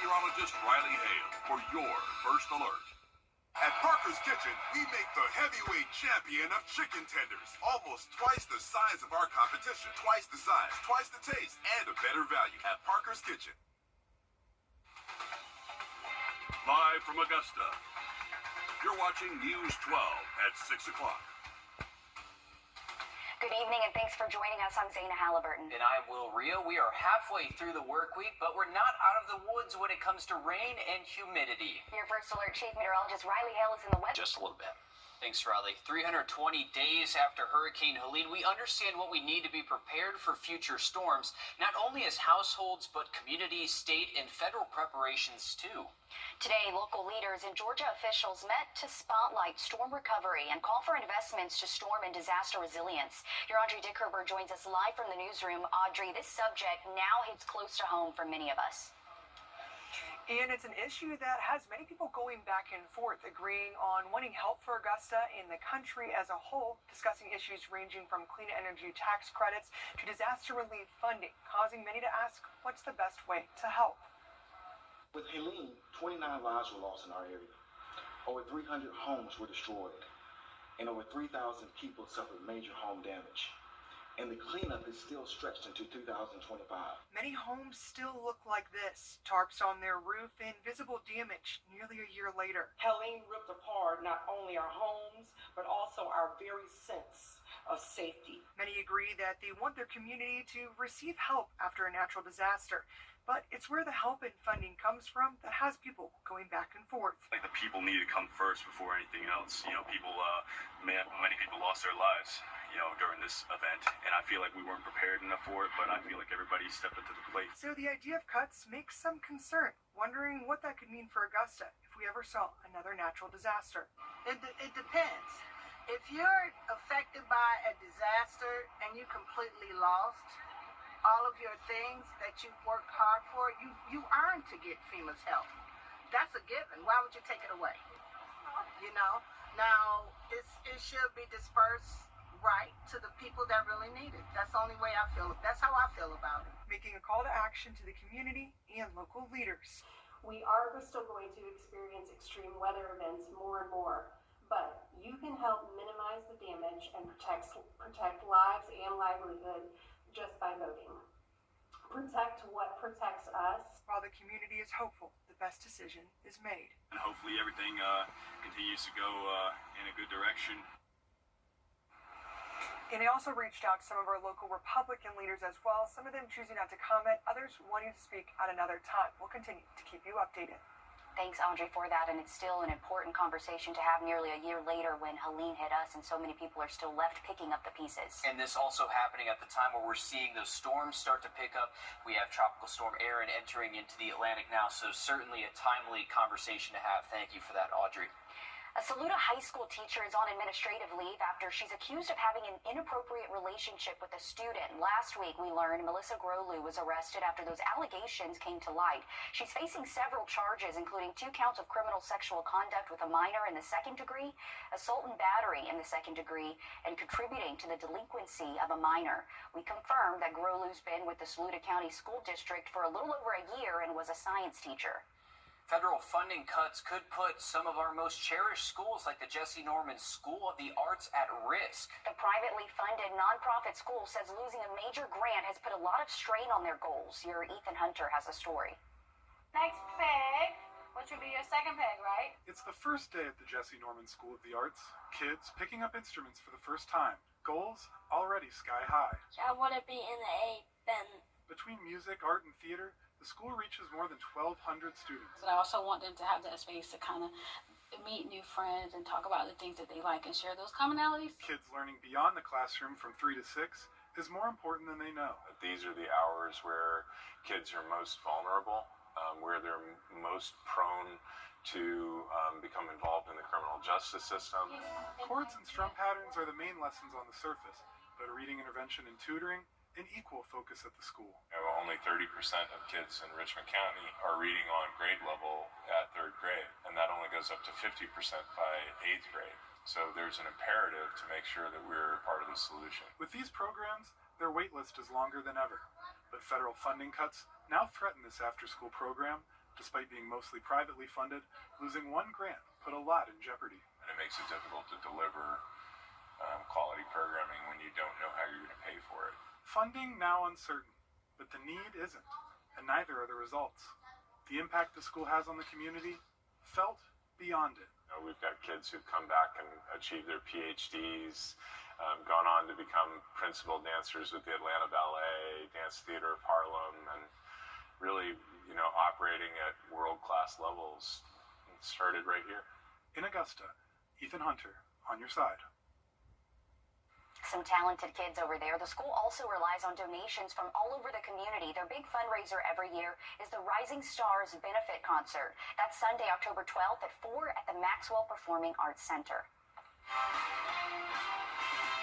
meteorologist Riley Hale for your first alert. At Parker's Kitchen, we make the heavyweight champion of chicken tenders. Almost twice the size of our competition. Twice the size, twice the taste, and a better value at Parker's Kitchen. Live from Augusta, you're watching News 12 at 6 o'clock. Good evening and thanks for joining us. I'm Zaina Halliburton. And I'm Will Rio. We are halfway through the work week, but we're not out of the woods when it comes to rain and humidity. Your first alert, Chief Meteorologist Riley Hale is in the weather. Just a little bit. Thanks, Riley. 320 days after Hurricane Helene, we understand what we need to be prepared for future storms, not only as households, but communities, state, and federal preparations, too. Today, local leaders and Georgia officials met to spotlight storm recovery and call for investments to storm and disaster resilience. Your Audrey Dickerber joins us live from the newsroom. Audrey, this subject now hits close to home for many of us. And it's an issue that has many people going back and forth, agreeing on wanting help for Augusta and the country as a whole, discussing issues ranging from clean energy tax credits to disaster relief funding, causing many to ask what's the best way to help. With Helene, 29 lives were lost in our area. Over 300 homes were destroyed, and over 3,000 people suffered major home damage. And the cleanup is still stretched into 2025. Many homes still look like this, tarps on their roof and visible damage nearly a year later. Helene ripped apart not only our homes, but also our very sense of safety. Many agree that they want their community to receive help after a natural disaster. But it's where the help and funding comes from that has people going back and forth. Like the people need to come first before anything else. You know, many people lost their lives, during this event. And I feel like we weren't prepared enough for it, but I feel like everybody stepped up to the plate. So the idea of cuts makes some concern, wondering what that could mean for Augusta if we ever saw another natural disaster. It depends. If you're affected by a disaster and you completely lost all of your things that you've worked hard for, you earn to get FEMA's help. That's a given. Why would you take it away? Now it should be dispersed right to the people that really need it. That's the only way I feel. That's how I feel about it. Making a call to action to the community and local leaders. We are still going to experience extreme weather events more and more, but you can help minimize the damage and protect lives and livelihood just by voting. Protect what protects us. While the community is hopeful, the best decision is made. And hopefully everything continues to go in a good direction. And I also reached out to some of our local Republican leaders as well, some of them choosing not to comment, others wanting to speak at another time. We'll continue to keep you updated. Thanks, Audrey, for that. And it's still an important conversation to have nearly a year later when Helene hit us and so many people are still left picking up the pieces. And this also happening at the time where we're seeing those storms start to pick up. We have Tropical Storm Erin entering into the Atlantic now, so certainly a timely conversation to have. Thank you for that, Audrey. A Saluda high school teacher is on administrative leave after she's accused of having an inappropriate relationship with a student. Last week, we learned Melissa Grolu was arrested after those allegations came to light. She's facing several charges, including 2 counts of criminal sexual conduct with a minor in the second degree, assault and battery in the second degree, and contributing to the delinquency of a minor. We confirmed that Grolu's been with the Saluda County School District for a little over a year and was a science teacher. Federal funding cuts could put some of our most cherished schools like the Jesse Norman School of the Arts at risk. The privately funded nonprofit school says losing a major grant has put a lot of strain on their goals. Your Ethan Hunter has a story. Next peg, which would be your second peg, right? It's the first day at the Jesse Norman School of the Arts. Kids picking up instruments for the first time. Goals already sky high. I want to be in the A band. Between music, art, and theater, the school reaches more than 1,200 students. But I also want them to have that space to kind of meet new friends and talk about the things that they like and share those commonalities. Kids learning beyond the classroom from 3 to 6 is more important than they know. These are the hours where kids are most vulnerable, where they're most prone to become involved in the criminal justice system. Chords and strum patterns are the main lessons on the surface, but reading intervention and tutoring an equal focus at the school. Only 30% of kids in Richmond County are reading on grade level at 3rd grade, and that only goes up to 50% by 8th grade. So there's an imperative to make sure that we're part of the solution. With these programs, their wait list is longer than ever, but federal funding cuts now threaten this after-school program, Despite being mostly privately funded, losing one grant put a lot in jeopardy. And it makes it difficult to deliver quality programming when you don't know how you're going to pay for it. Funding now uncertain, but the need isn't, and neither are the results. The impact the school has on the community felt beyond it. We've got kids who've come back and achieved their PhDs, gone on to become principal dancers with the Atlanta Ballet, Dance Theater of Harlem, and really, operating at world-class levels. It started right here. In Augusta, Ethan Hunter, on your side. Some talented kids over there. The school also relies on donations from all over the community. Their big fundraiser every year is the Rising Stars Benefit Concert. That's Sunday, October 12th at 4 at the Maxwell Performing Arts Center.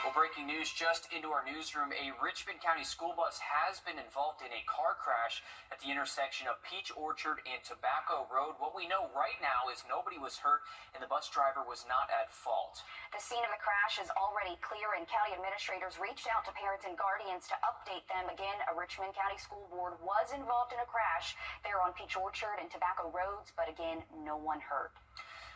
Well, breaking news just into our newsroom. A Richmond County school bus has been involved in a car crash at the intersection of Peach Orchard and Tobacco Road. What we know right now is nobody was hurt and the bus driver was not at fault. The scene of the crash is already clear, and county administrators reached out to parents and guardians to update them. Again, a Richmond County School Board was involved in a crash there on Peach Orchard and Tobacco Roads, but again, no one hurt.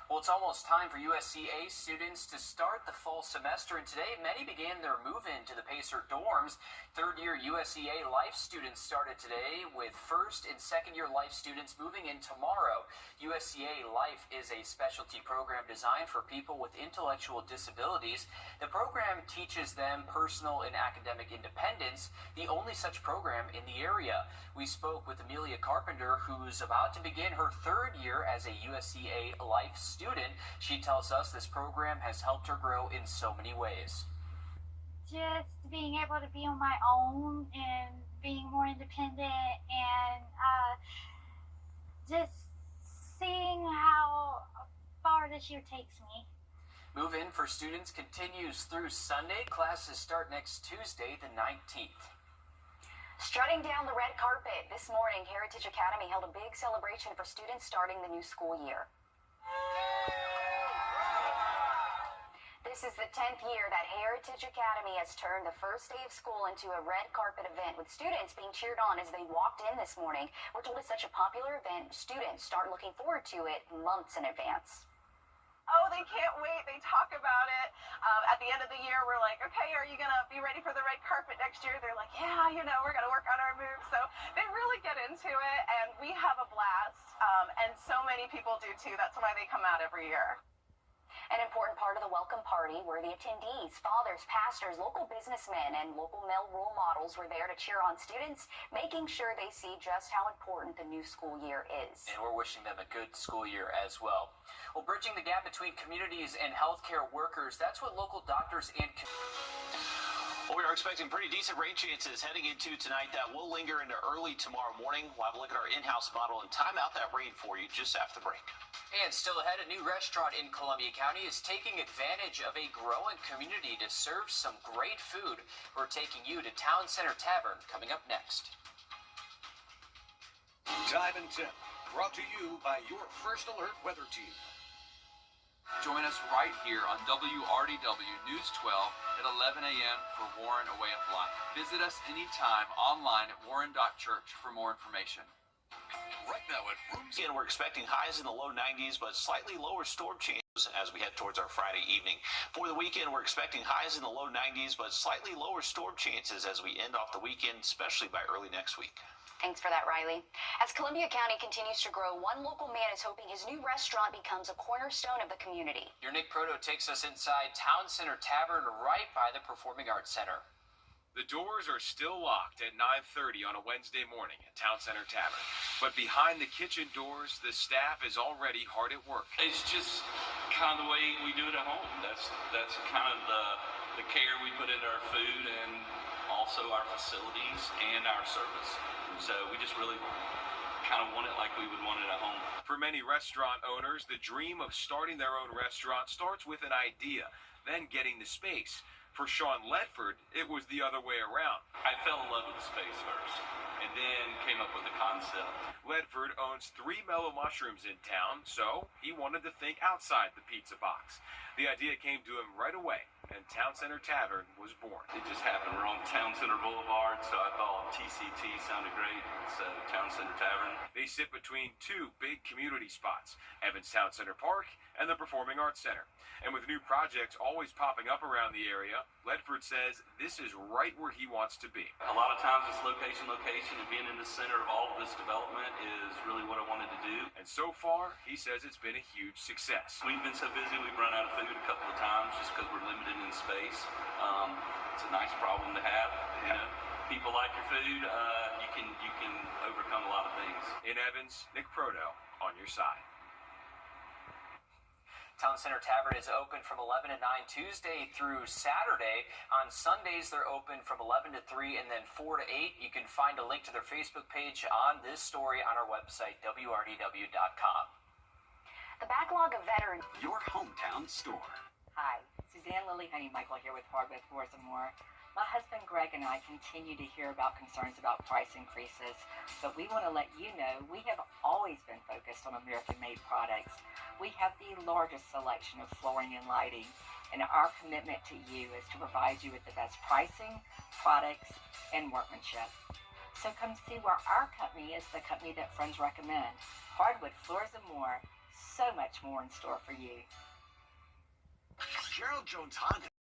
Well, it's almost time for USCA students to start the fall semester, and today many began their move-in to the Pacer dorms. Third-year USCA Life students started today, with first- and second-year Life students moving in tomorrow. USCA Life is a specialty program designed for people with intellectual disabilities. The program teaches them personal and academic independence, the only such program in the area. We spoke with Amelia Carpenter, who's about to begin her third year as a USCA Life student. She tells us this program has helped her grow in so many ways. Just being able to be on my own and being more independent, and just seeing how far this year takes me. Move-in for students continues through Sunday. Classes start next Tuesday, the 19th. Strutting down the red carpet this morning, Heritage Academy held a big celebration for students starting the new school year. This is the 10th year that Heritage Academy has turned the first day of school into a red carpet event, with students being cheered on as they walked in this morning. We're told it's such a popular event, students start looking forward to it months in advance. Oh, they can't wait. They talk about it. At the end of the year, we're like, okay, are you going to be ready for the red carpet next year? They're like, yeah, we're going to work on our moves. So they really get into it, and we have a blast. And so many people do, too. That's why they come out every year. An important part of the welcome party were the attendees. Fathers, pastors, local businessmen, and local male role models were there to cheer on students, making sure they see just how important the new school year is. And we're wishing them a good school year as well. Well, bridging the gap between communities and healthcare workers, that's what local doctors and Well, we are expecting pretty decent rain chances heading into tonight. That will linger into early tomorrow morning. We'll have a look at our in-house model and time out that rain for you just after the break. And still ahead, a new restaurant in Columbia County is taking advantage of a growing community to serve some great food. We're taking you to Town Center Tavern coming up next. Time and Tip, brought to you by your First Alert weather team. Join us right here on WRDW News 12 at 11 a.m. for Warren A Way of Life. Visit us anytime online at warren.church for more information. Right now at Rooms. Again, we're expecting highs in the low 90s, but slightly lower storm chances as we head towards our Friday evening. For the weekend, we're expecting highs in the low 90s, but slightly lower storm chances as we end off the weekend, especially by early next week. Thanks for that, Riley. As Columbia County continues to grow, one local man is hoping his new restaurant becomes a cornerstone of the community. Your Nick Proto takes us inside Town Center Tavern right by the Performing Arts Center. The doors are still locked at 9:30 on a Wednesday morning at Town Center Tavern. But behind the kitchen doors, the staff is already hard at work. It's just kind of the way we do it at home. That's kind of the care we put into our food and also our facilities and our service. So we just really kind of want it like we would want it at home. For many restaurant owners, the dream of starting their own restaurant starts with an idea, then getting the space. For Sean Ledford, it was the other way around. I fell in love with the space first, and then came up with the concept. Ledford owns 3 Mellow Mushrooms in town, so he wanted to think outside the pizza box. The idea came to him right away, and Town Center Tavern was born. It just happened. We're on Town Center Boulevard, so I thought TCT sounded great. So Town Center Tavern. They sit between 2 big community spots, Evans Town Center Park and the Performing Arts Center. And with new projects always popping up around the area, Ledford says this is right where he wants to be. A lot of times it's location, and being in the center of all of this development is really what I wanted to do. And so far, he says it's been a huge success. We've been so busy, we've run out of food a couple of times just because we're limited in space. It's a nice problem to have, you know. People like your food, you can overcome a lot of things. In Evans, Nick Proto on your side. Town Center Tavern is open from 11 to 9 Tuesday through Saturday. On Sundays, they're open from 11 to 3 and then 4 to 8. You can find a link to their Facebook page on this story on our website, wrdw.com. The backlog of veterans. Your hometown store. Hi, Suzanne Lily Honeymichael here with Hardwood Floors and More. My husband Greg and I continue to hear about concerns about price increases, but we want to let you know we have always been focused on American-made products. We have the largest selection of flooring and lighting, and our commitment to you is to provide you with the best pricing, products, and workmanship. So come see where our company is the company that friends recommend. Hardwood Floors and More, so much more in store for you. Gerald Jones Honda